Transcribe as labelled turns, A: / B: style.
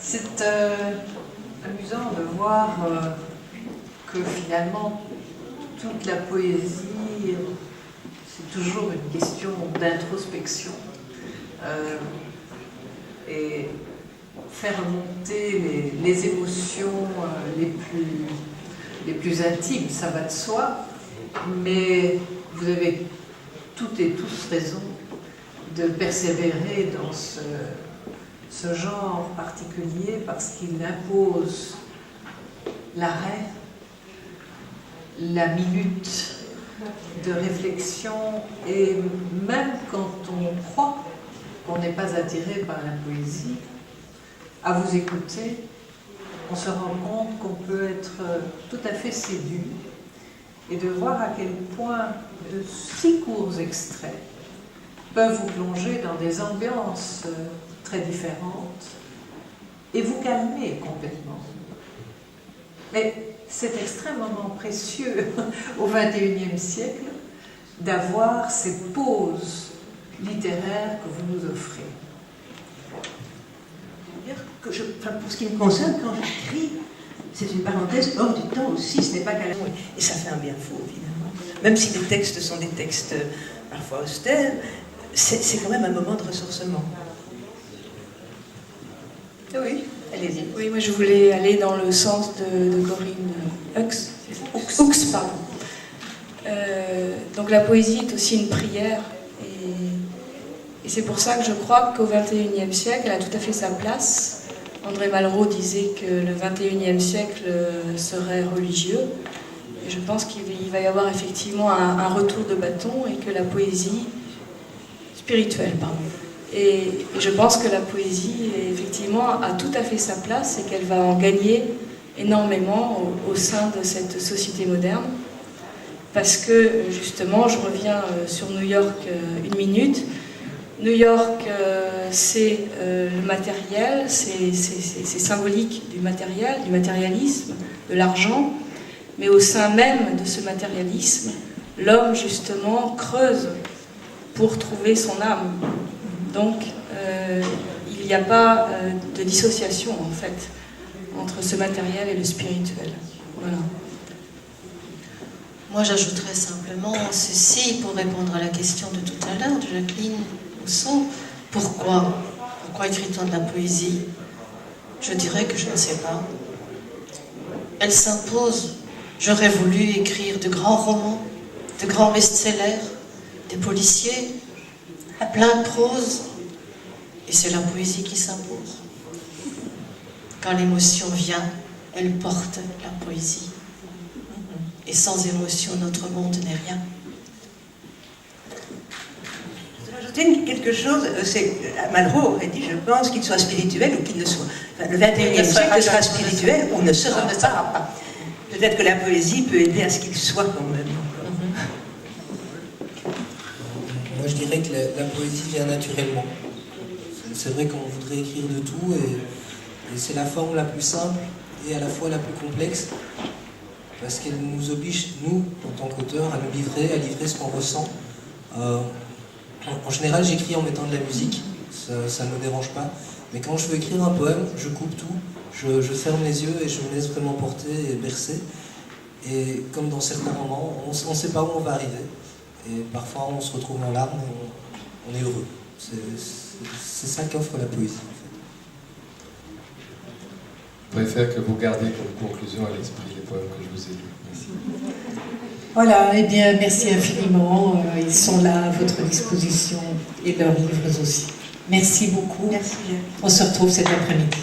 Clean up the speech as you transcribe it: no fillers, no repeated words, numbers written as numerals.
A: C'est amusant de voir que finalement toute la poésie, c'est toujours une question d'introspection et faire remonter les émotions les plus intimes, ça va de soi, mais vous avez toutes et tous raison de persévérer dans ce genre particulier parce qu'il impose l'arrêt, la minute de réflexion, et même quand on croit qu'on n'est pas attiré par la poésie, à vous écouter, on se rend compte qu'on peut être tout à fait séduit et de voir à quel point de si courts extraits peuvent vous plonger dans des ambiances très différentes et vous calmer complètement. Mais c'est extrêmement précieux au XXIe siècle d'avoir ces pauses littéraires que vous nous offrez.
B: Pour ce qui me concerne, quand j'écris, c'est une parenthèse hors du temps aussi, ce n'est pas qu'à la langue. Et ça fait un bien fou, évidemment. Même si les textes sont des textes parfois austères, c'est quand même un moment de ressourcement.
A: Oui, allez-y.
C: Oui, moi je voulais aller dans le sens de Corinne Hooks, pardon. Donc la poésie est aussi une prière, et c'est pour ça que je crois qu'au XXIe siècle, elle a tout à fait sa place. André Malraux disait que le XXIe siècle serait religieux, et je pense qu'il va y avoir effectivement un retour de bâton, et que la poésie spirituelle, pardon. Et je pense que la poésie, effectivement, a tout à fait sa place et qu'elle va en gagner énormément au sein de cette société moderne. Parce que, justement, je reviens sur New York une minute. New York, c'est le matériel, c'est symbolique du matériel, du matérialisme, de l'argent. Mais au sein même de ce matérialisme, l'homme, justement, creuse pour trouver son âme. Donc, il n'y a pas de dissociation, en fait, entre ce matériel et le spirituel. Voilà.
D: Moi, j'ajouterais simplement ceci pour répondre à la question de tout à l'heure de Jacqueline Housseau. Pourquoi écrit-on de la poésie? Je dirais que je ne sais pas. Elle s'impose. J'aurais voulu écrire de grands romans, de grands best-sellers, des policiers, plein de prose, et c'est la poésie qui s'impose. Quand l'émotion vient, elle porte la poésie. Et sans émotion, notre monde n'est rien.
B: Je vais ajouter quelque chose, Malraux aurait dit, je pense, qu'il soit spirituel ou qu'il ne soit. Enfin, le XXIe siècle sera spirituel ou ne sera pas. Peut-être que la poésie peut aider à ce qu'il soit quand même.
E: Moi, je dirais que la poésie vient naturellement. C'est vrai qu'on voudrait écrire de tout, et c'est la forme la plus simple et à la fois la plus complexe, parce qu'elle nous oblige, nous, en tant qu'auteurs, à nous livrer, à livrer ce qu'on ressent. En général, j'écris en mettant de la musique, ça ne me dérange pas, mais quand je veux écrire un poème, je coupe tout, je ferme les yeux et je me laisse vraiment porter et bercer. Et comme dans certains romans, on ne sait pas où on va arriver. Et parfois, on se retrouve en larmes et on est heureux. C'est ça qu'offre la poésie, en fait.
F: Je préfère que vous gardiez comme conclusion à l'esprit les poèmes que je vous ai lus. Merci.
A: Voilà, eh bien, merci infiniment. Ils sont là à votre disposition et leurs livres aussi. Merci beaucoup.
B: Merci.
A: On se retrouve cet après-midi.